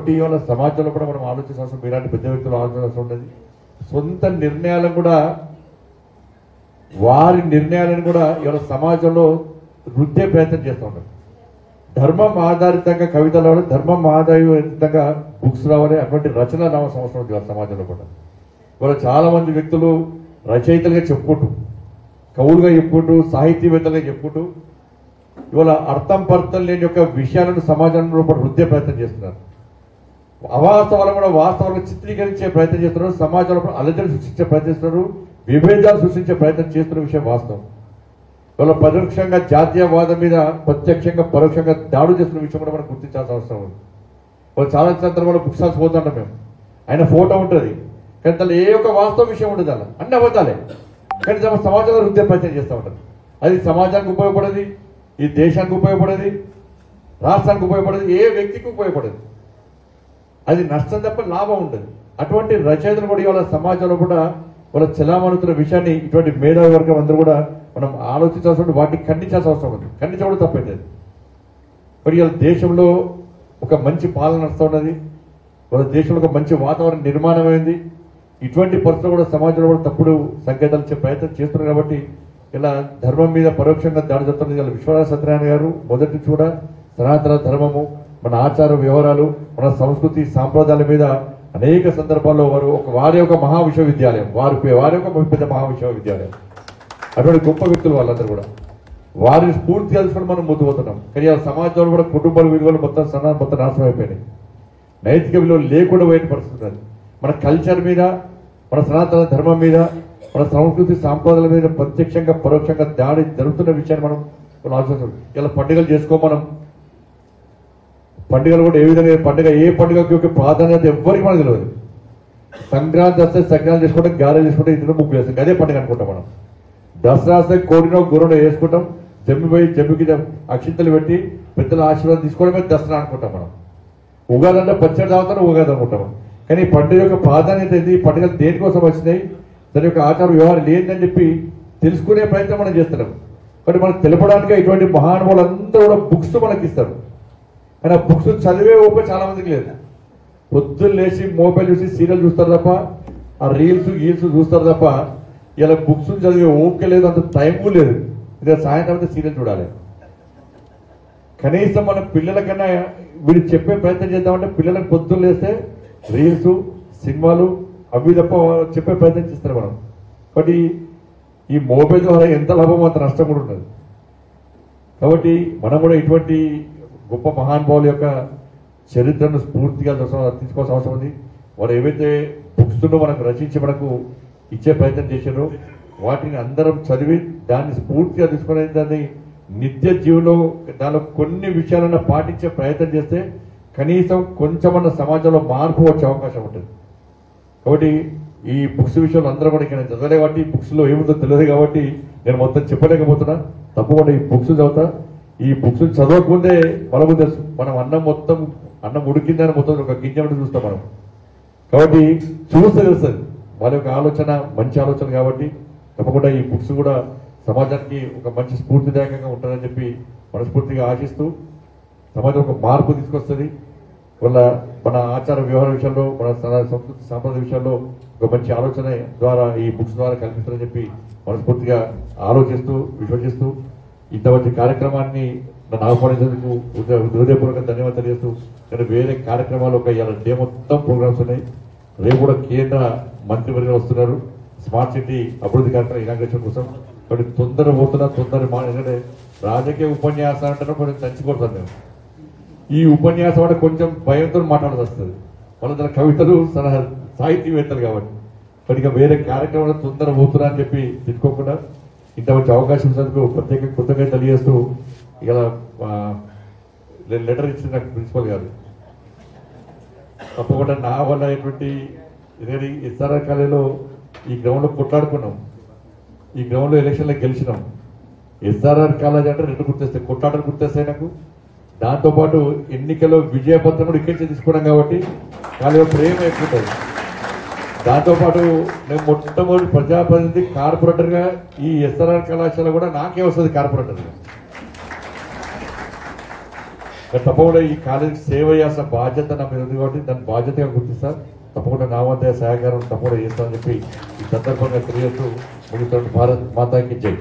కాబట్టి ఇవాళ సమాజంలో కూడా మనం ఆలోచించాల్సిన అవసరం, ఇలాంటి పెద్ద వ్యక్తులు ఆలోచించాల్సి ఉంటుంది. సొంత నిర్ణయాలను కూడా వారి నిర్ణయాలను కూడా ఇవాళ సమాజంలో రుద్దే ప్రయత్నం చేస్తూ ఉంటారు. ధర్మం ఆధారితంగా కవితలు రావాలి, ధర్మం ఆధారితంగా బుక్స్ రావాలి, అటువంటి రచన రావాల్సిన అవసరం ఉంది ఇవాళ సమాజంలో కూడా. ఇవాళ చాలా మంది వ్యక్తులు రచయితలుగా చెప్పుకుంటూ, కవులుగా చెప్పుకుంటూ, సాహితీవేత్తలుగా చెప్పుకుంటూ ఇవాళ అర్థం పర్థం లేని యొక్క విషయాలను సమాజంలో రుద్దే ప్రయత్నం చేస్తున్నారు. అవాస్తవాలను కూడా వాస్తవాలను చిత్రీకరించే ప్రయత్నం చేస్తున్నారు, సమాజంలో అలజడి సృష్టించే ప్రయత్నం చేస్తున్నారు, విభేదాలు సృష్టించే ప్రయత్నం చేస్తున్న విషయం వాస్తవం. ఇవాళ పరోక్షంగా జాతీయవాదం మీద ప్రత్యక్షంగా పరోక్షంగా దాడులు చేస్తున్న విషయం కూడా మనం గుర్తించాల్సిన అవసరం ఉంది. వాళ్ళు చాలా సందర్భాల్లో బుక్ స్టాల్స్ పోతుంటాం మేము, ఆయన ఫోటో ఉంటుంది కానీ దానిలో ఏ ఒక్క వాస్తవ విషయం ఉండదు, అలా అన్ని అబద్ధాలే, కానీ సమాజంలో రుద్దే ప్రయత్నం చేస్తూ ఉంటారు. అది సమాజానికి ఉపయోగపడేది, ఈ దేశానికి ఉపయోగపడేది, రాష్ట్రానికి ఉపయోగపడేది, ఏ వ్యక్తికి ఉపయోగపడేది, అది నష్టం తప్ప లాభం ఉండదు. అటువంటి రచయితలు కూడా ఇవాళ సమాజంలో కూడా వాళ్ళ చలామణుతున్న విషయాన్ని ఇటువంటి మేధావి వర్గం అందరూ కూడా మనం ఆలోచించాల్సి, వాటిని ఖండించాల్సిన అవసరం ఉంది. ఖండించడం తప్పైతే మరి ఇవాళ దేశంలో ఒక మంచి పాలన నడుస్తూ ఉన్నది, వాళ్ళ దేశంలో ఒక మంచి వాతావరణం నిర్మాణమైంది. ఇటువంటి పరిస్థితులు కూడా సమాజంలో కూడా తప్పుడు సంకేతాలు ఇచ్చే ప్రయత్నం చేస్తున్నారు. కాబట్టి ఇలా ధర్మం మీద పరోక్షంగా దాడి జరుగుతుంది. ఇలా విశ్వనాథ సత్యనారాయణ గారు మొదటి నుంచి కూడా సనాతన ధర్మము, మన ఆచార వ్యవహారాలు, మన సంస్కృతి సాంప్రదాయాల మీద అనేక సందర్భాల్లో వారి యొక్క మహా విశ్వవిద్యాలయం, వారి యొక్క పెద్ద మహా విశ్వవిద్యాలయం, అటువంటి గొప్ప వ్యక్తులు వాళ్ళందరూ కూడా వారిని స్ఫూర్తి తెలుసుకొని మనం ముందు పోతున్నాం. కానీ ఆ సమాజంలో కూడా కుటుంబాల విలువలు మొత్తం నాశనం అయిపోయినాయి, నైతిక విలువలు లేకుండా పోయిన పరిస్థితి. మన కల్చర్ మీద, మన సనాతన ధర్మం మీద, మన సంస్కృతి సాంప్రదాయాల మీద ప్రత్యక్షంగా పరోక్షంగా దాడి జరుగుతున్న విషయాన్ని మనం ఆలోచించాలి. ఇలా పండుగలు చేసుకో, మనం పండుగలు కూడా ఏ విధంగా ఏ పండుగకి ప్రాధాన్యత ఎవ్వరికి మనకు తెలియదు. సంక్రాంతి వస్తే సంక్రాంతి చేసుకుంటాం, గారెలు చేసుకుంటాం, ఇంట్లో ముగ్గు వేస్తాం, అదే పండుగ అనుకుంటాం. మనం దసరా వస్తే కోడినో గుర్రనో వేసుకుంటాం, జమ్మికి అక్షింతలు పెట్టి పెద్దల ఆశీర్వాదం తీసుకోవడమే దసరా అనుకుంటాం. మనం ఉగాది అంటే పచ్చడి తాగుతాం, ఉగాది అనుకుంటాం. కానీ పండుగ యొక్క ప్రాధాన్యత ఏంది, పండుగలు దేనికోసం వచ్చినాయి, దాని యొక్క ఆచార వ్యవహారం ఏంటని చెప్పి తెలుసుకునే ప్రయత్నం మనం చేస్తున్నాం. కాబట్టి మనకు తెలపడానికి ఇటువంటి మహానుభావులందరూ కూడా బుక్స్ మనకి ఇస్తారు. కానీ ఆ బుక్స్ చదివే ఓపే చాలా మందికి లేదు. పొద్దున్న లేచి మొబైల్ చూసి సీరియల్ చూస్తారు తప్ప, ఆ రీల్స్ చూస్తారు తప్ప ఇలా బుక్స్ చదివే ఓపిక లేదు, అంత టైం లేదు. ఇదే సాయంత్రం అయితే సీరియల్ చూడాలి. కనీసం మన పిల్లలకన్నా వీడు చెప్పే ప్రయత్నం చేద్దామంటే పిల్లలకు పొద్దున్న లేస్తే రీల్స్, సినిమాలు అవి తప్ప చెప్పే ప్రయత్నం చేస్తారు మనం. కాబట్టి ఈ మొబైల్ ద్వారా ఎంత లాభం అంత నష్టం కూడా ఉన్నది. కాబట్టి మనం కూడా ఇటువంటి గొప్ప మహానుభావుల యొక్క చరిత్రను స్ఫూర్తిగా తీసుకోవాల్సిన అవసరం ఉంది. వారు ఏవైతే బుక్స్ మనకు రచించి మనకు ఇచ్చే ప్రయత్నం చేశారో వాటిని అందరం చదివి దాన్ని స్ఫూర్తిగా తీసుకునే దాన్ని నిత్య జీవితంలో దానిలో కొన్ని విషయాలను పాటించే ప్రయత్నం చేస్తే కనీసం కొంచెమన్న సమాజంలో మార్పు వచ్చే అవకాశం ఉంటుంది. కాబట్టి ఈ బుక్స్ విషయంలో అందరూ కూడా ఇక్కడ చదవలే కాబట్టి బుక్స్ లో ఏముందో తెలియదు కాబట్టి నేను మొత్తం చెప్పలేకపోతున్నా. తప్పకుండా ఈ బుక్స్ చదువుతా. ఈ బుక్స్ చదవకముందే మనకు తెలుసు మనం అన్నం ఉడికిందని మొత్తం ఒక గింజ చూస్తాం మనం. కాబట్టి చూస్తే తెలుస్తుంది వాళ్ళ యొక్క ఆలోచన మంచి ఆలోచన. కాబట్టి తప్పకుండా ఈ బుక్స్ కూడా సమాజానికి ఒక మంచి స్ఫూర్తిదాయకంగా ఉంటుందని చెప్పి మనస్ఫూర్తిగా ఆశిస్తూ సమాజం ఒక మార్పు తీసుకొస్తుంది. వల్ల మన ఆచార వ్యవహార విషయంలో, మన సంస్కృతి సాంప్రదాయ విషయాల్లో ఒక మంచి ఆలోచన ద్వారా ఈ బుక్స్ ద్వారా కల్పిస్తారని చెప్పి మనస్ఫూర్తిగా ఆలోచిస్తూ విశ్వసిస్తూ ఇంతమంది కార్యక్రమాన్ని నన్ను ఆహ్వానించేందుకు హృదయపూర్వక ధన్యవాదాలు తెలియజేస్తూ, కానీ వేరే కార్యక్రమాలు ఒక డే మొత్తం ప్రోగ్రామ్స్ ఉన్నాయి. రేపు కూడా కేంద్ర మంత్రివర్గం వస్తున్నారు స్మార్ట్ సిటీ అభివృద్ధి కార్యక్రమం ఇనాగ్రేషన్ కోసం. కాబట్టి తొందర ఎందుకంటే రాజకీయ ఉపన్యాసం అంటే కొంచెం చచ్చిపోతాను నేను. ఈ ఉపన్యాసం అంటే కొంచెం భయంతో మాట్లాడాల్సి వస్తుంది. వాళ్ళ కవితలు సాహితీవేత్తలు కాబట్టి ఇక వేరే కార్యక్రమాలు తొందర పోతున్నా అని చెప్పి తిట్టుకోకుండా ఇంత మంచి అవకాశం ఇచ్చినందుకు ప్రత్యేక కృతజ్ఞత తెలియజేస్తూ ఇలా లెటర్ ఇచ్చిన నాకు ప్రిన్సిపల్ గారు తప్పకుండా నా వల్ల ఎటువంటి ఎస్ఆర్ఆర్ కాలేజీలో ఈ గ్రౌండ్ లో కొట్లాడుకున్నాం, ఈ గ్రౌండ్ లో ఎలక్షన్లో గెలిచినాం. ఎస్ఆర్ఆర్ కాలేజ్ అంటే రెండు గుర్తొస్తాయి, కొట్లాటలు గుర్తొస్తాయి నాకు. దాంతోపాటు ఎన్నికల్లో విజయపత్రం కూడా ఇక్కడి నుంచి తీసుకున్నాం కాబట్టి కాలేజీ ప్రేమ ఎక్కువ. దాంతోపాటు నేను మొట్టమొదటి ప్రజాప్రతినిధి కార్పొరేటర్ గా ఈ ఎస్ఆర్ఆర్ కళాశాల కూడా నాకే వస్తుంది కార్పొరేటర్. తప్పకుండా ఈ కాలేజీకి సేవ చేయాల్సిన బాధ్యత నా మీద ఉంది కాబట్టి దాన్ని బాధ్యతగా గుర్తిస్తా. తప్పకుండా నా వంతు సహకారం తప్పకుండా చేస్తానని చెప్పి ఈ సందర్భంగా తెలియజేస్తూ ముగిస్తాను. భారత్ మాతాకి జై.